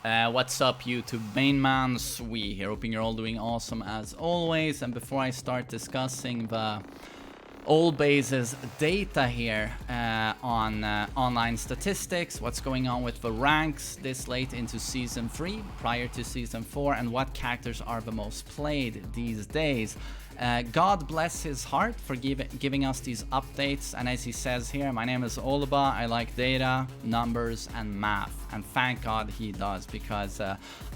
What's up, YouTube? MainManSWE here, hoping you're all doing awesome as always. And before I start discussing the all bases data here on online statistics, what's going on with the ranks this late into Season 3, prior to Season 4, and what characters are the most played these days. God bless his heart for giving us these updates, and as he says here, my name is Oliba, I like data, numbers, and math, and thank God he does, because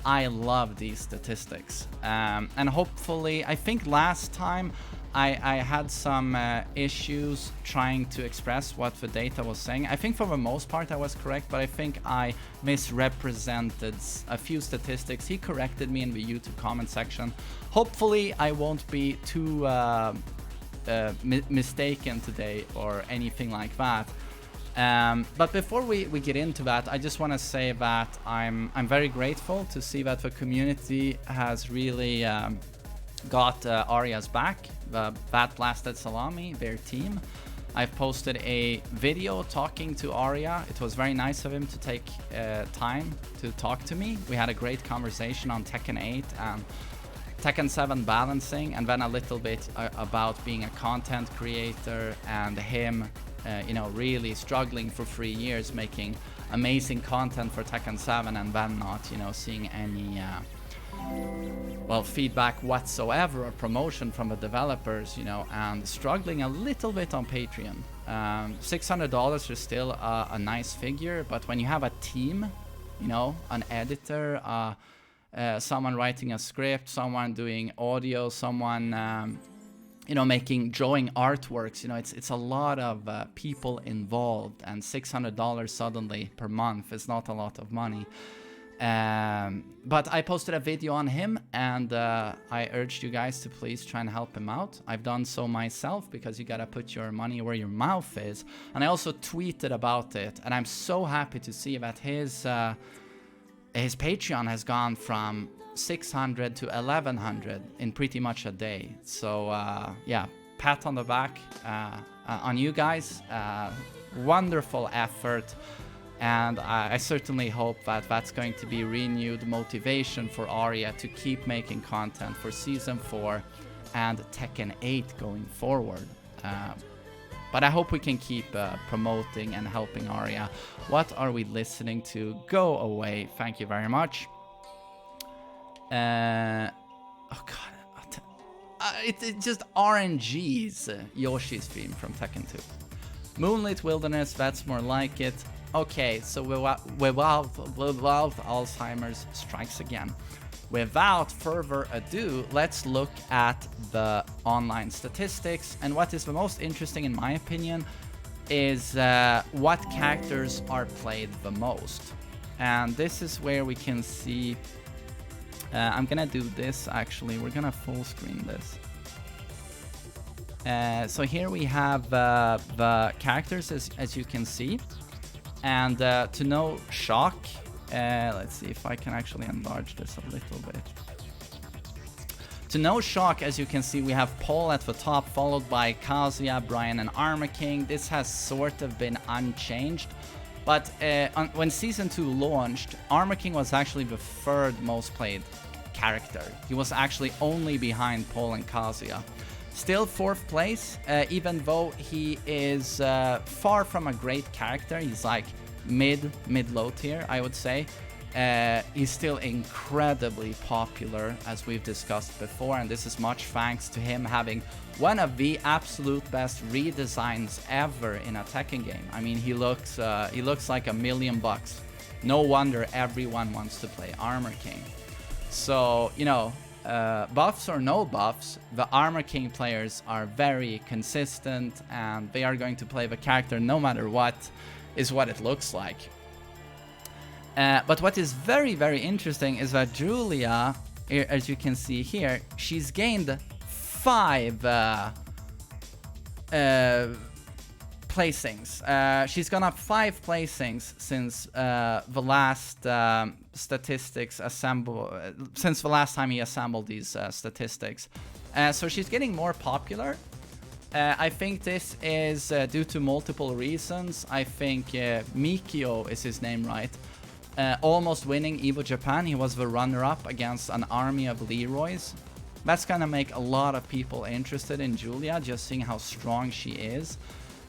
I love these statistics. And hopefully, I think last time I had some issues trying to express what the data was saying. I think for the most part I was correct, but I think I misrepresented a few statistics. He corrected me in the YouTube comment section. Hopefully I won't be too mistaken today or anything like that. But before we get into that, I just want to say that I'm very grateful to see that the community has really got Arya's back, the Bat Blasted Salami, their team. I've posted a video talking to Arya. It was very nice of him to take time to talk to me. We had a great conversation on Tekken 8 and Tekken 7 balancing, and then a little bit about being a content creator and him you know, really struggling for 3 years making amazing content for Tekken 7 and then not, you know, seeing any well, feedback whatsoever or promotion from the developers, you know, and struggling a little bit on Patreon. $600 is still a nice figure, but when you have a team, you know, an editor, someone writing a script, someone doing audio, someone you know, drawing artworks, you know, it's a lot of people involved, and $600 suddenly per month is not a lot of money. But I posted a video on him, and I urged you guys to please try and help him out. I've done so myself, because you gotta put your money where your mouth is. And I also tweeted about it, and I'm so happy to see that his Patreon has gone from 600 to 1100 in pretty much a day. So yeah, pat on the back on you guys. Wonderful effort. And I certainly hope that that's going to be renewed motivation for Arya to keep making content for Season 4 and Tekken 8 going forward. But I hope we can keep promoting and helping Arya. What are we listening to? Go away. Thank you very much. Oh god. It's just RNG's Yoshi's theme from Tekken 2. Moonlit Wilderness, that's more like it. Okay, so without Alzheimer's strikes again. Without further ado, let's look at the online statistics. And what is the most interesting, in my opinion, is what characters are played the most. And this is where we can see... I'm gonna do this, actually. We're gonna full screen this. So here we have the characters, as you can see. And to no shock, let's see if I can actually enlarge this a little bit. To no shock, as you can see, we have Paul at the top, followed by Kazuya, Brian, and Armor King. This has sort of been unchanged. But when Season 2 launched, Armor King was actually the third most played character. He was actually only behind Paul and Kazuya. Still 4th place, even though he is far from a great character. He's like mid-low tier, I would say. He's still incredibly popular, as we've discussed before, and this is much thanks to him having one of the absolute best redesigns ever in a Tekken game. I mean, he looks like $1 million. No wonder everyone wants to play Armor King. So, you know, buffs or no buffs, the Armor King players are very consistent, and they are going to play the character no matter what, is what it looks like. But what is very, very interesting is that Julia, as you can see here, she's gained 5 placings. She's gone up 5 placings since the last statistics since the last time he assembled these statistics. So she's getting more popular. I think this is due to multiple reasons. I think Mikio is his name, right? almost winning Evo Japan. He was the runner-up against an army of Leroys. That's gonna make a lot of people interested in Julia, just seeing how strong she is.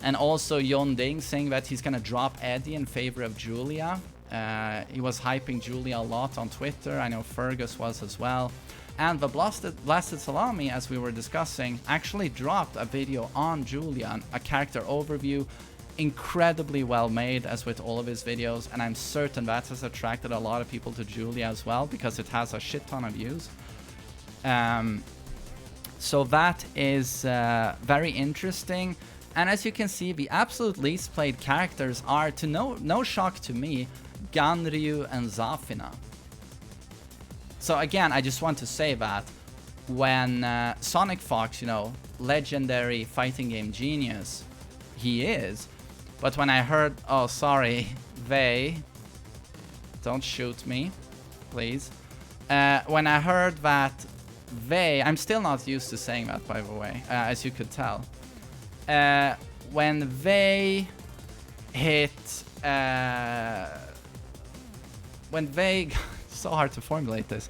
And also Yon Ding saying that he's gonna drop Eddie in favor of Julia. He was hyping Julia a lot on Twitter. I know Fergus was as well. And the Blasted Salami, as we were discussing, actually dropped a video on Julia, a character overview. Incredibly well made, as with all of his videos, and I'm certain that has attracted a lot of people to Julia as well, because it has a shit ton of views. So that is very interesting. And as you can see, the absolute least played characters are, to no shock to me, Ganryu and Zafina. So again, I just want to say that when Sonic Fox, you know, legendary fighting game genius, he is. But when I heard, oh sorry, don't shoot me, please. When I heard that I'm still not used to saying that, by the way, as you could tell. When they hit, so hard to formulate this.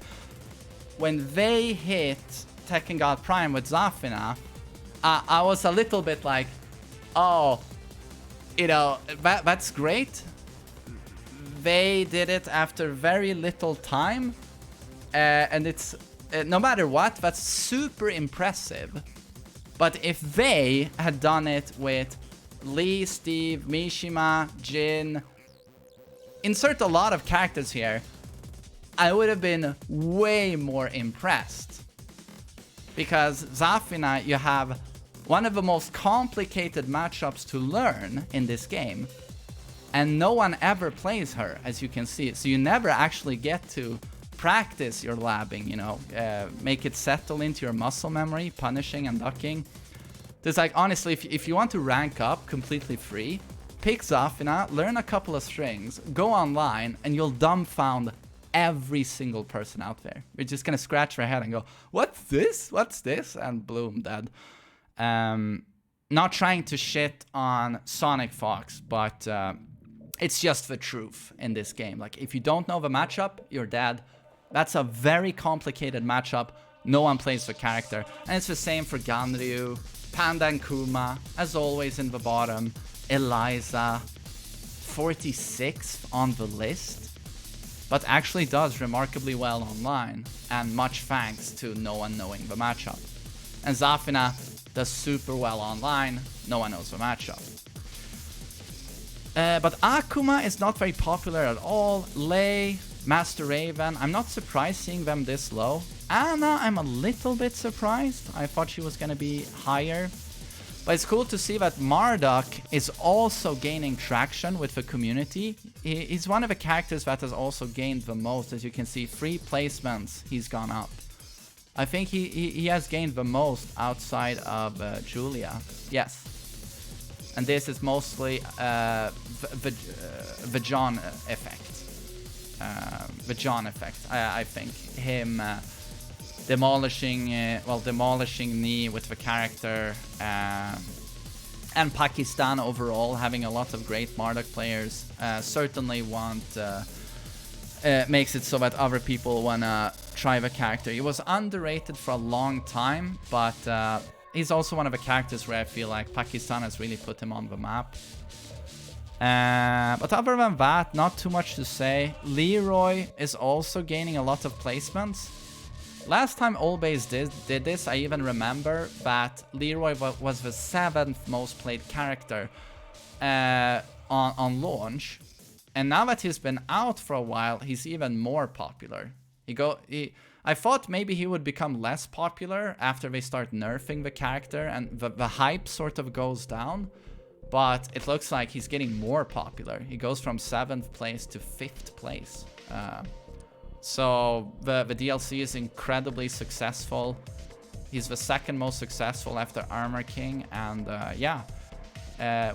When they hit Tekken God Prime with Zafina, I was a little bit like, oh, you know, that's great. They did it after very little time, and it's no matter what, that's super impressive. But if they had done it with Lee, Steve, Mishima, Jin, insert a lot of characters here, I would have been way more impressed. Because Zafina, you have one of the most complicated matchups to learn in this game, and no one ever plays her, as you can see. So you never actually get to practice your labbing, you know, make it settle into your muscle memory, punishing and ducking. There's like, honestly, if you want to rank up completely free, pick Zafina, learn a couple of strings, go online, and you'll dumbfound every single person out there. You're just gonna scratch your head and go, what's this? What's this? And boom, dead. Not trying to shit on Sonic Fox, but it's just the truth in this game. Like, if you don't know the matchup, you're dead. That's a very complicated matchup. No one plays the character. And it's the same for Ganryu, Panda and Kuma, as always in the bottom. Eliza, 46th on the list, but actually does remarkably well online, and much thanks to no one knowing the matchup. And Zafina does super well online, no one knows the matchup. But Akuma is not very popular at all. Lei, Master Raven, I'm not surprised seeing them this low. Anna, I'm a little bit surprised. I thought she was gonna be higher. But it's cool to see that Marduk is also gaining traction with the community. He's one of the characters that has also gained the most. As you can see, 3 placements, he's gone up. I think he has gained the most outside of Julia. Yes. And this is mostly the John effect. The John effect, I think. Him demolishing Knee with the character, and Pakistan overall having a lot of great Marduk players certainly makes it so that other people wanna try the character. He was underrated for a long time, but he's also one of the characters where I feel like Pakistan has really put him on the map. But other than that, not too much to say. Leroy is also gaining a lot of placements. Last time Allbase did this, I even remember that Leroy was the 7th most played character on launch. And now that he's been out for a while, he's even more popular. I thought maybe he would become less popular after they start nerfing the character and the hype sort of goes down. But it looks like he's getting more popular. He goes from 7th place to 5th place. So the DLC is incredibly successful. He's the 2nd most successful after Armor King. And yeah,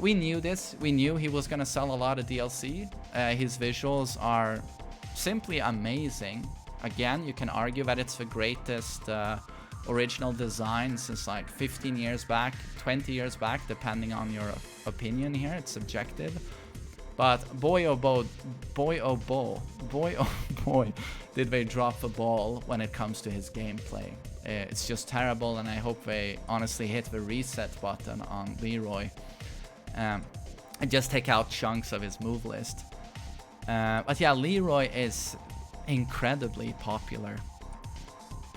we knew this. We knew he was going to sell a lot of DLC. His visuals are simply amazing. Again, you can argue that it's the greatest original design since like 15 years back, 20 years back, depending on your opinion here. It's subjective. But boy oh boy, did they drop the ball when it comes to his gameplay. It's just terrible, and I hope they honestly hit the reset button on Leroy and just take out chunks of his move list. But yeah, Leroy is incredibly popular.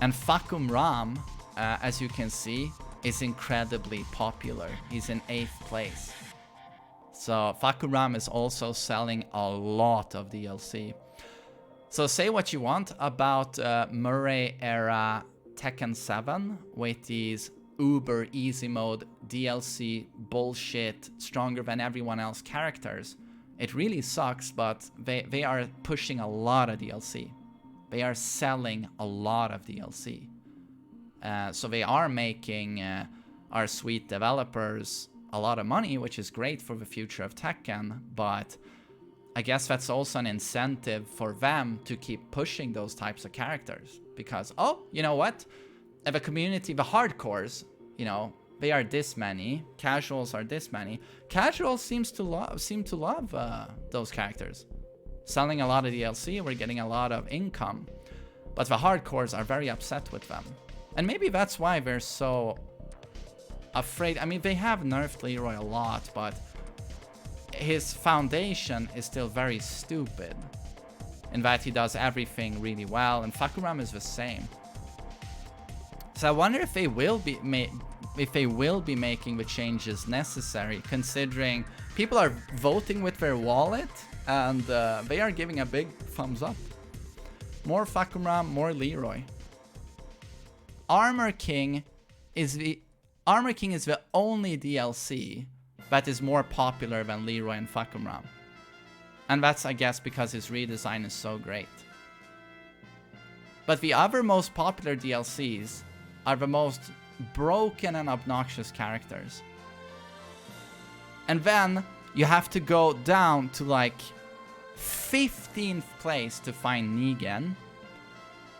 And Fakum Ram, as you can see, is incredibly popular. He's in 8th place. So Fakum Ram is also selling a lot of DLC. So say what you want about Murray era Tekken 7 with these uber easy mode DLC bullshit, stronger than everyone else characters. It really sucks, but they are pushing a lot of DLC. They are selling a lot of DLC. So they are making our sweet developers a lot of money, which is great for the future of Tekken, but I guess that's also an incentive for them to keep pushing those types of characters. Because, oh, you know what? The community, the hardcores, you know, they are this many. Casuals are this many. Casuals seem to love those characters. Selling a lot of DLC, we're getting a lot of income. But the hardcores are very upset with them. And maybe that's why they're so afraid. I mean, they have nerfed Leroy a lot, but his foundation is still very stupid. In that he does everything really well, and Fakum Ram is the same. So I wonder if they will be making the changes necessary, considering people are voting with their wallet, and they are giving a big thumbs up. More Fakum Ram, more Leroy. Armor King is the only DLC that is more popular than Leroy and Fakum Ram. And that's, I guess, because his redesign is so great. But the other most popular DLCs are the most broken and obnoxious characters. And then you have to go down to like 15th place to find Negan.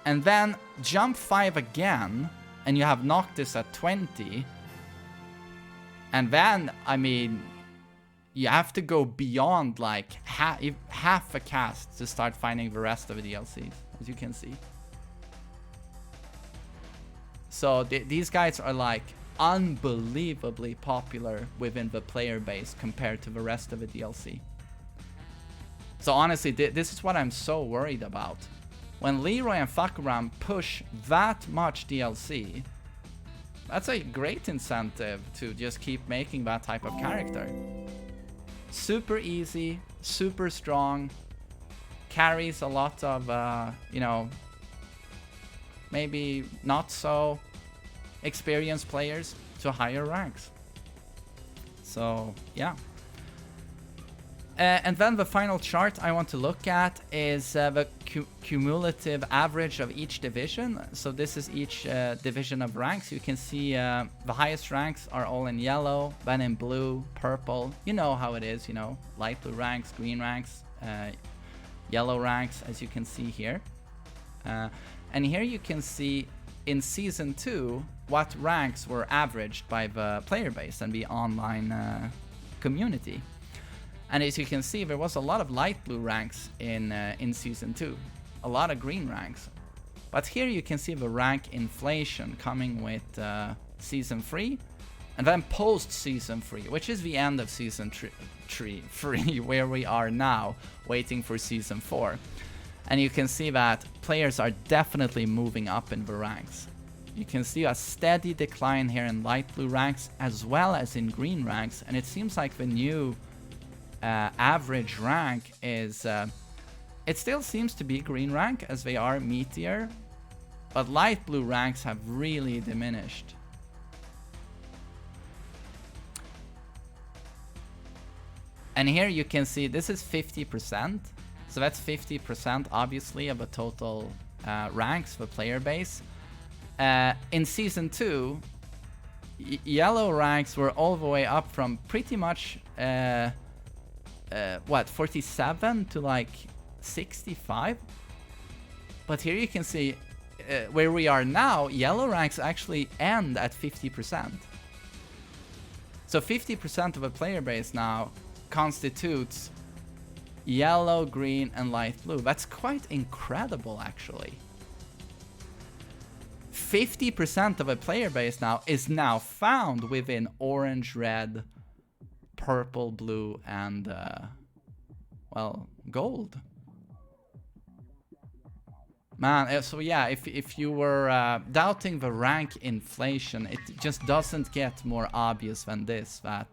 And then jump 5 again, and you have Noctis at 20. And then, I mean, you have to go beyond like half a cast to start finding the rest of the DLCs, as you can see. So these guys are like unbelievably popular within the player base compared to the rest of the DLC. So honestly, this is what I'm so worried about. When Leroy and Fakum Ram push that much DLC, that's a great incentive to just keep making that type of character. Super easy, super strong, carries a lot of, you know, maybe not so experienced players to higher ranks. So, yeah. And then the final chart I want to look at is the cumulative average of each division. So this is each division of ranks. You can see the highest ranks are all in yellow, then in blue, purple. You know how it is, you know, light blue ranks, green ranks, yellow ranks, as you can see here. And here you can see in Season 2 what ranks were averaged by the player base and the online community. And as you can see, there was a lot of light blue ranks in Season 2. A lot of green ranks. But here you can see the rank inflation coming with Season 3. And then post-Season 3, which is the end of Season 3, where we are now, waiting for Season 4. And you can see that players are definitely moving up in the ranks. You can see a steady decline here in light blue ranks, as well as in green ranks. And it seems like the new average rank is it still seems to be green rank, as they are meatier, but light blue ranks have really diminished. And here you can see this is 50%, so that's 50% obviously of the total ranks, the player base. In Season 2, yellow ranks were all the way up from pretty much 47 to like 65. But here you can see where we are now, yellow ranks actually end at 50%. So 50% of a player base now constitutes yellow, green, and light blue. That's quite incredible, actually. 50% of a player base now is now found within orange, red, purple, blue, and, well, gold. Man, so yeah, if you were doubting the rank inflation, it just doesn't get more obvious than this, that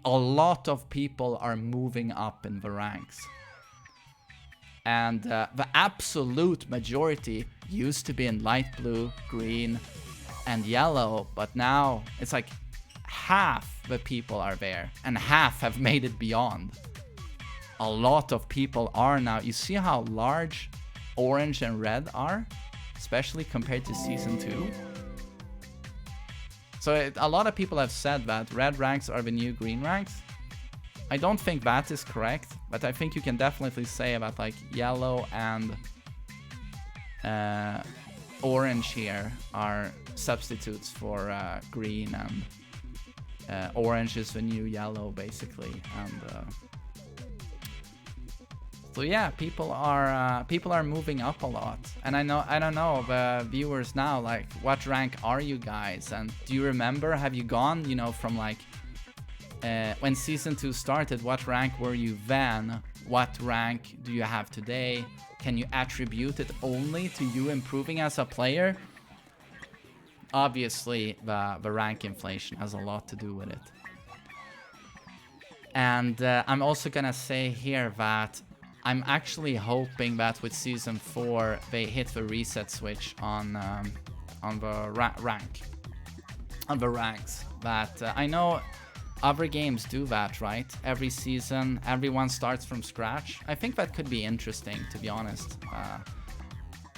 a lot of people are moving up in the ranks. And the absolute majority used to be in light blue, green, and yellow, but now it's like half the people are there, and half have made it beyond. A lot of people are now. You see how large orange and red are, especially compared to Season 2. So a lot of people have said that red ranks are the new green ranks. I don't think that is correct, but I think you can definitely say about like yellow and orange here are substitutes for green, and orange is the new yellow basically. And so yeah, people are moving up a lot. And I don't know the viewers now, like, what rank are you guys? And do you remember, have you gone, you know, from like when Season 2 started, what rank were you then? What rank do you have today? Can you attribute it only to you improving as a player? Obviously, the rank inflation has a lot to do with it. And I'm also gonna say here that I'm actually hoping that with Season 4 they hit the reset switch on the ranks. That I know other games do that, right? Every season, everyone starts from scratch. I think that could be interesting, to be honest.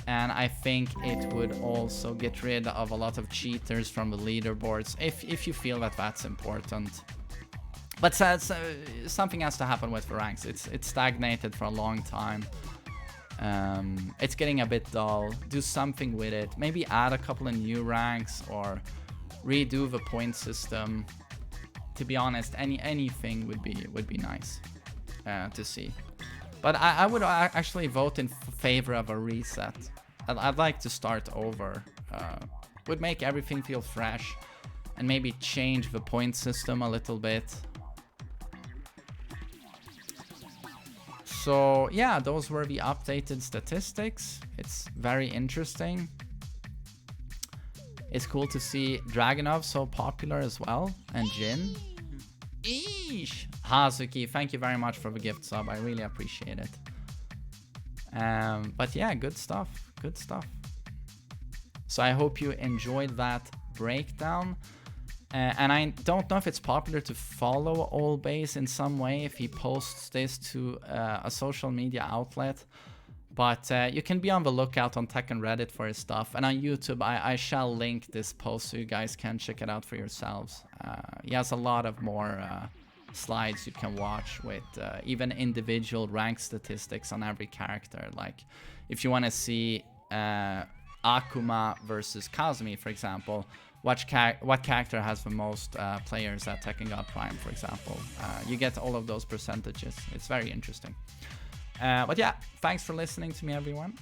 And I think it would also get rid of a lot of cheaters from the leaderboards, if you feel that that's important. But something has to happen with the ranks. It's stagnated for a long time. It's getting a bit dull. Do something with it. Maybe add a couple of new ranks or redo the point system. To be honest, anything would be nice to see. But I would actually vote in favor of a reset. I'd like to start over. Would make everything feel fresh, and maybe change the point system a little bit. So yeah, those were the updated statistics. It's very interesting. It's cool to see Dragunov so popular as well, and Jin. Eesh! Hazuki, thank you very much for the gift sub. I really appreciate it. But yeah, good stuff. Good stuff. So I hope you enjoyed that breakdown. And I don't know if it's popular to follow Allbase in some way if he posts this to a social media outlet. But you can be on the lookout on Tekken Reddit for his stuff. And on YouTube, I shall link this post so you guys can check it out for yourselves. He has a lot of more slides you can watch with even individual rank statistics on every character. Like if you want to see Akuma versus Kazumi, for example, what character has the most players at Tekken God Prime, for example. You get all of those percentages. It's very interesting. But yeah, thanks for listening to me, everyone.